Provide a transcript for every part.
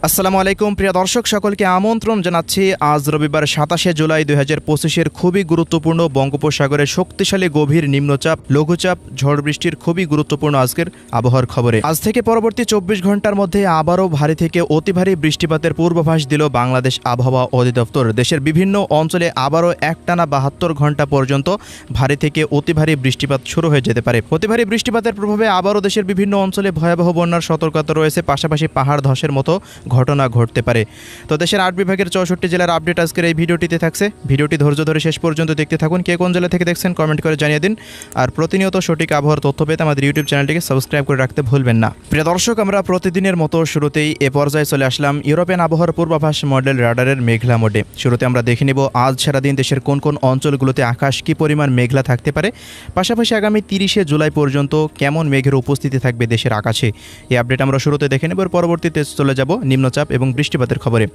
আসসালামু আলাইকুম প্রিয় দর্শক সকলকে আমন্ত্রণ জানাচ্ছি আজ রবিবার ২৭শে জুলাই ২০২৫-এর খুবই গুরুত্বপূর্ণ বঙ্গোপসাগরের শক্তিশালী গভীর নিম্নচাপ লঘুচাপ ঝড় বৃষ্টির খুবই গুরুত্বপূর্ণ আজকের আবহাওয়ার খবরে। আজ থেকে পরবর্তী ২৪ ঘন্টার মধ্যে আবারও ভারী থেকে অতি ভারী বৃষ্টিপাতের পূর্বাভাস দিল বাংলাদেশ আবহাওয়া অধিদপ্তর। দেশের বিভিন্ন অঞ্চলে আবারও একটানা ৭২ ঘন্টা পর্যন্ত ভারী থেকে অতি ভারী বৃষ্টিপাত শুরু হয়ে যেতে পারে। অতি ভারী বৃষ্টিপাতের প্রভাবে আবারও দেশের বিভিন্ন অঞ্চলে ভয়াবহ বন্যার সতর্কতা রয়েছে, পাশাপাশি পাহাড় ধসের মতো ঘটনা ঘটতে পারে। তো দেশের ৮ বিভাগের ৬৪ জেলার আপডেট আজকের এই ভিডিওটিতে থাকছে। ভিডিওটি ধৈর্য ধরে শেষ পর্যন্ত দেখতে থাকুন। কে কোন জেলা থেকে দেখছেন কমেন্ট করে জানিয়ে দিন। আর প্রতিনিয়ত সঠিক আবহাওয়ার তথ্য পেতে আমাদের ইউটিউব চ্যানেলটিকে সাবস্ক্রাইব করে রাখতে ভুলবেন না। প্রিয় দর্শক, আমরা প্রতিদিনের মতো শুরুতেই এ পর্যায়ে চলে আসলাম ইউরোপিয়ান আবহাওয়ার পূর্বাভাস মডেল রাডারের মেঘলা মোডে। শুরুতে আমরা দেখে নেব আজ সারাদিন দেশের কোন কোন অঞ্চলগুলোতে আকাশ কী পরিমাণ মেঘলা থাকতে পারে, পাশাপাশি আগামী ৩০শে জুলাই পর্যন্ত কেমন মেঘের উপস্থিতি থাকবে দেশের আকাশে। এই আপডেট আমরা শুরুতে দেখে নেব, পরবর্তীতে চলে যাব নিম্নচাপ এবং বৃষ্টিপাতের খবরে।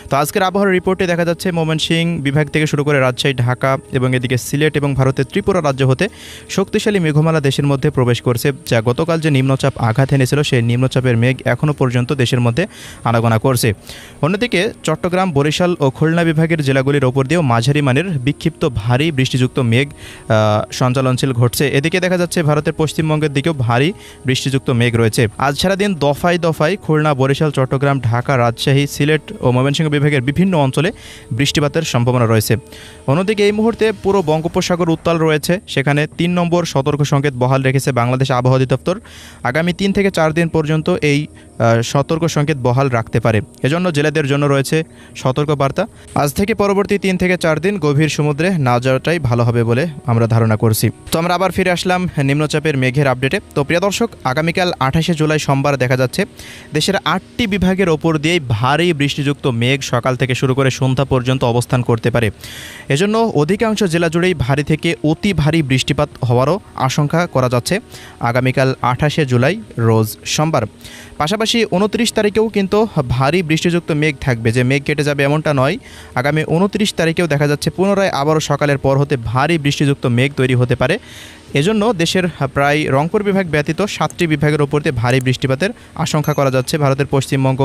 তো আজকের আবহাওয়ার রিপোর্টে দেখা যাচ্ছে ময়মনসিংহ বিভাগ থেকে শুরু করে রাজশাহী, ঢাকা এবং এদিকে সিলেট এবং ভারতের ত্রিপুরা রাজ্য হতে শক্তিশালী মেঘমালা দেশের মধ্যে প্রবেশ করছে, যা গতকাল যে নিম্নচাপ আঘাত এনেছিল সেই নিম্নচাপের মেঘ এখনও পর্যন্ত দেশের মধ্যে আনাগোনা করছে। অন্যদিকে চট্টগ্রাম, বরিশাল ও খুলনা বিভাগের জেলাগুলির ওপর দিয়েও মাঝারি মানের বিক্ষিপ্ত ভারী বৃষ্টিযুক্ত মেঘ সঞ্চালনশীল ঘটছে। এদিকে দেখা যাচ্ছে ভারতের পশ্চিমবঙ্গের দিকেও ভারী বৃষ্টিযুক্ত মেঘ রয়েছে। আজ সারাদিন দফায় দফায় খুলনা, বরিশাল, চট্টগ্রাম, ঢাকা, রাজশাহী, সিলেট ও ময়মনসিংহ বিভাগের বিভিন্ন অঞ্চলে বৃষ্টিপাতের সম্ভাবনা রয়েছে। অন্যদিকে এই মুহূর্তে পুরো বঙ্গোপসাগর উত্তাল রয়েছে, সেখানে ৩ নম্বর সতর্ক সংকেত বহাল রেখেছে বাংলাদেশ আবহাওয়া অধিদপ্তর। আগামী ৩ থেকে ৪ দিন পর্যন্ত এই সতর্ক সংকেত বহাল রাখতে পারে, এজন্য জেলেদের জন্য রয়েছে সতর্ক বার্তা। আজ থেকে পরবর্তী ৩ থেকে ৪ দিন গভীর সমুদ্রে না যাওয়াটাই ভালো হবে বলে আমরা ধারণা করছি। তো আমরা আবার ফিরে আসলাম নিম্নচাপের মেঘের আপডেটে। তো প্রিয় দর্শক, আগামীকাল ২৮শে জুলাই সোমবার দেখা যাচ্ছে দেশের ৮টি বিভাগের ওপর দিয়েই ভারী বৃষ্টিযুক্ত মেঘ সকাল থেকে শুরু করে সন্ধ্যা পর্যন্ত অবস্থান করতে পারে। এজন্য অধিকাংশ জেলা জুড়েই ভারী থেকে অতি ভারী বৃষ্টিপাত হওয়ারও আশঙ্কা করা যাচ্ছে আগামীকাল ২৮শে জুলাই রোজ সোমবার। পাশাপাশি ২৯ তারিখেও কিন্তু ভারী বৃষ্টিযুক্ত মেঘ থাকবে, যে মেঘ কেটে যাবে এমনটা নয়। আগামী ২৯ তারিখেও দেখা যাচ্ছে পুনরায় আবারও সকালের পর হতে ভারী বৃষ্টিযুক্ত মেঘ তৈরি হতে পারে। এজন্য দেশের প্রায় রংপুর বিভাগ ব্যতীত ৭টি বিভাগের ওপর দিয়ে ভারী বৃষ্টিপাতের আশঙ্কা করা যাচ্ছে। ভারতের পশ্চিমবঙ্গ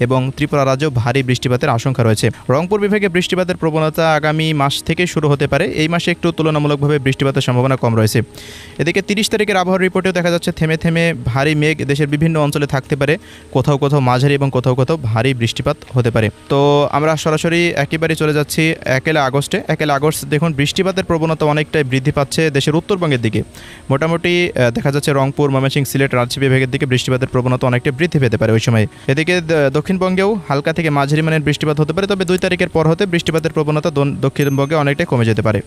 এবং ত্রিপুরা রাজ্যেও ভারী বৃষ্টিপাতের আশঙ্কা রয়েছে। রংপুর বিভাগে বৃষ্টিপাতের প্রবণতা আগামী মাস থেকে শুরু হতে পারে। এই মাসে একটু তুলনামূলকভাবে বৃষ্টিপাতের সম্ভাবনা কম রয়েছে। এদিকে ৩০ তারিখের আবহাওয়ার রিপোর্টেও দেখা যাচ্ছে থেমে থেমে ভারী মেঘ দেশের বিভিন্ন অঞ্চলে থাকতে পারে, কোথাও কোথাও মাঝারি এবং কোথাও কোথাও ভারী বৃষ্টিপাত হতে পারে। তো আমরা সরাসরি একেবারেই চলে যাচ্ছি ১ আগস্টে। ১ আগস্ট দেখুন বৃষ্টিপাতের প্রবণতা অনেকটাই বৃদ্ধি পাচ্ছে দেশের উত্তরবঙ্গের দিকে। মোটামুটি দেখা যাচ্ছে রংপুর, ময়মনসিংহ, সিলেট, রাজশাহী বিভাগের দিকে বৃষ্টিপাতের প্রবণতা অনেকটা বৃদ্ধি পেতে পারে ওই সময়। এদিকে দক্ষিণবঙ্গেও হালকা থেকে মাঝারি মানের বৃষ্টিপাত হতে পারে, তবে ২ তারিখের পর হতে বৃষ্টিপাতের প্রবণতা দক্ষিণবঙ্গে অনেকটাই কমে যেতে পারে।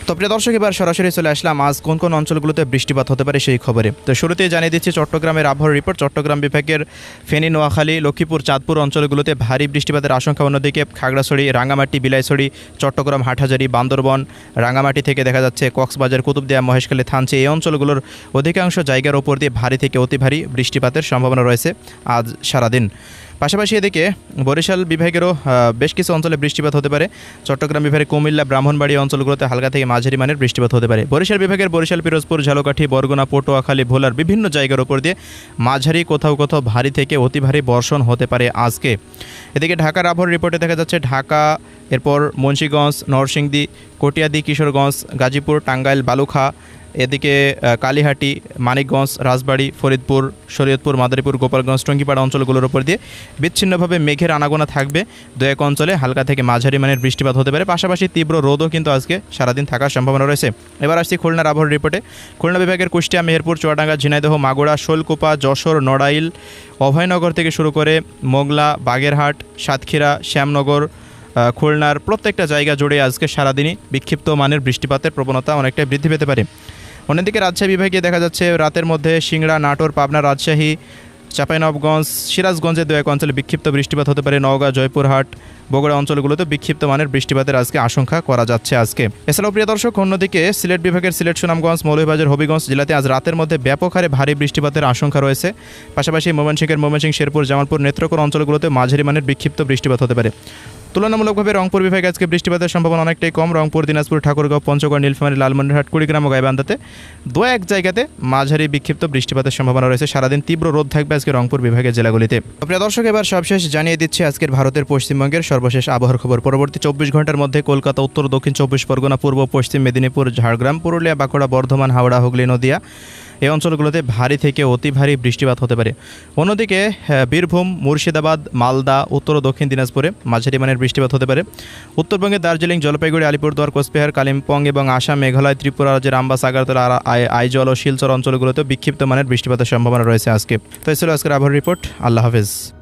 তো প্রিয় দর্শক, এবার সরাসরি চলে আসলাম আজ কোন কোন অঞ্চলগুলোতে বৃষ্টিপাত হতে পারে সেই খবরে। তো শুরুতেই জানিয়ে দিচ্ছি চট্টগ্রামের আবহাওয়ার রিপোর্ট। চট্টগ্রাম বিভাগের ফেনী, নোয়াখালী, লক্ষ্মীপুর, চাঁদপুর অঞ্চলগুলোতে ভারী বৃষ্টিপাতের আশঙ্কা। অন্যদিকে খাগড়াছড়ি, রাঙ্গামাটি, বিলাইছড়ি, চট্টগ্রাম, হাটহাজারী, বান্দরবন, রাঙ্গামাটি থেকে দেখা যাচ্ছে কক্সবাজার, কুতুবদিয়া, মহেশখালী, থানচি এই অঞ্চলগুলোর অধিকাংশ জায়গার ওপর দিয়ে ভারী থেকে অতি ভারী বৃষ্টিপাতের সম্ভাবনা রয়েছে আজ সারাদিন। পাশাপাশি এদিকে বরিশাল বিভাগেরও বেশ কিছু অঞ্চলে বৃষ্টিপাত হতে পারে। চট্টগ্রাম বিভাগের কুমিল্লা, ব্রাহ্মণবাড়ি অঞ্চলগুলোতে হালকা থেকে মাঝারি মানের বৃষ্টিপাত হতে পারে। বরিশাল বিভাগের বরিশাল, পিরোজপুর, ঝালকাঠি, বরগুনা, পটুয়াখালী, ভোলার বিভিন্ন জায়গার ওপর দিয়ে মাঝারি, কোথাও কোথাও ভারী থেকে অতি ভারী বর্ষণ হতে পারে আজকে। এদিকে ঢাকার আবহাওয়ার রিপোর্টে দেখা যাচ্ছে ঢাকা, এরপর মুন্সিগঞ্জ, নরসিংদী, কটিয়াদি, কিশোরগঞ্জ, গাজীপুর, টাঙ্গাইল, বালুখা, এদিকে কালীহাটি, মানিকগঞ্জ, রাজবাড়ী, ফরিদপুর, শরীয়তপুর, মাদারীপুর, গোপালগঞ্জ, টঙ্গীপাড়া অঞ্চলগুলোর উপর দিয়ে বিচ্ছিন্নভাবে মেঘের আনাগোনা থাকবে। ২-১ অঞ্চলে হালকা থেকে মাঝারি মানের বৃষ্টিপাত হতে পারে। পাশাপাশি তীব্র রোদও কিন্তু আজকে সারাদিন থাকার সম্ভাবনা রয়েছে। এবার আসছি খুলনার আবহাওয়ার রিপোর্টে। খুলনা বিভাগের কুষ্টিয়া, মেহেরপুর, চুয়াডাঙ্গা, ঝিনাইদহ, মাগুরা, শৈলকুপা, যশোর, নড়াইল, অভয়নগর থেকে শুরু করে মোংলা, বাগেরহাট, সাতক্ষীরা, শ্যামনগর, খুলনার প্রত্যেকটা জায়গা জুড়ে আজকে সারাদিনই বিক্ষিপ্ত মানের বৃষ্টিপাতের প্রবণতা অনেকটাই বৃদ্ধি পেতে পারে। অন্যদিকে রাজশাহী বিভাগে দেখা যাচ্ছে রাতের মধ্যে সিংড়া, নাটোর, পাবনা, রাজশাহী, চাঁপাইনবাবগঞ্জ, সিরাজগঞ্জে ২-১ অঞ্চলে বিক্ষিপ্ত বৃষ্টিপাত হতে পারে। নওগাঁ, জয়পুরহাট, বগুড়া অঞ্চলগুলোতে বিক্ষিপ্ত মানের বৃষ্টিপাতের আজকে আশঙ্কা করা যাচ্ছে আজকে। এছাড়াও প্রিয় দর্শক, অন্যদিকে সিলেট বিভাগের সিলেট, সুনামগঞ্জ, মৌলভীবাজার, হবিগঞ্জ জেলাতে আজ রাতের মধ্যে ব্যাপক হারে ভারী বৃষ্টিপাতের আশঙ্কা রয়েছে। পাশাপাশি ময়মনসিংহের ময়মনসিংহ, শেরপুর, জামালপুর, নেত্রকোনা অঞ্চলগুলোতে মাঝারি মানের বিক্ষিপ্ত বৃষ্টিপাত হতে পারে। তুলনামূলকভাবে রংপুর বিভাগে আজকে বৃষ্টিপাতের সম্ভাবনা অনেকটাই কম। রংপুর, দিনাজপুর, ঠাকুরগাঁও, পঞ্চগড়, নীলফামারী, লালমনিরহাট, কুড়িগ্রাম ও গাইবান্ধাতে দু এক জায়গাতে মাঝারি বিক্ষিপ্ত বৃষ্টিপাতের সম্ভাবনা রয়েছে। সারাদিন তীব্র রোদ থাকবে আজকে রংপুর বিভাগের জেলাগুলিতে। প্রিয় দর্শক, এবার সবশেষ জানিয়ে দিচ্ছি আজকের ভারতের পশ্চিমবঙ্গের সর্বশেষ আবহাওয়ার খবর। পরবর্তী 24 ঘন্টার মধ্যে কলকাতা, উত্তর দক্ষিণ 24 পরগনা, পূর্ব পশ্চিম মেদিনীপুর, ঝাড়গ্রাম, পুরুলিয়া, বাঁকুড়া, বর্ধমান, হাওড়া, হুগলি, নদিয়া এই অঞ্চলগুলোতে ভারী থেকে অতি ভারী বৃষ্টিপাত হতে পারে। অন্যদিকে বীরভূম, মুর্শিদাবাদ, মালদা, উত্তর ও দক্ষিণ দিনাজপুরে মাঝারি মানের বৃষ্টিপাত হতে পারে। উত্তরবঙ্গে দার্জিলিং, জলপাইগুড়ি, আলিপুরদুয়ার, কোচবিহার, কালিম্পং এবং আসাম, মেঘালয়, ত্রিপুরা রাজ্যের রামবাস, আগরতলা, আইজল ও শিলচর অঞ্চলগুলোতে বিক্ষিপ্ত মানের বৃষ্টিপাতের সম্ভাবনা রয়েছে আজকে। তো এই ছিল আজকের আবহাওয়ার রিপোর্ট। আল্লাহ হাফেজ।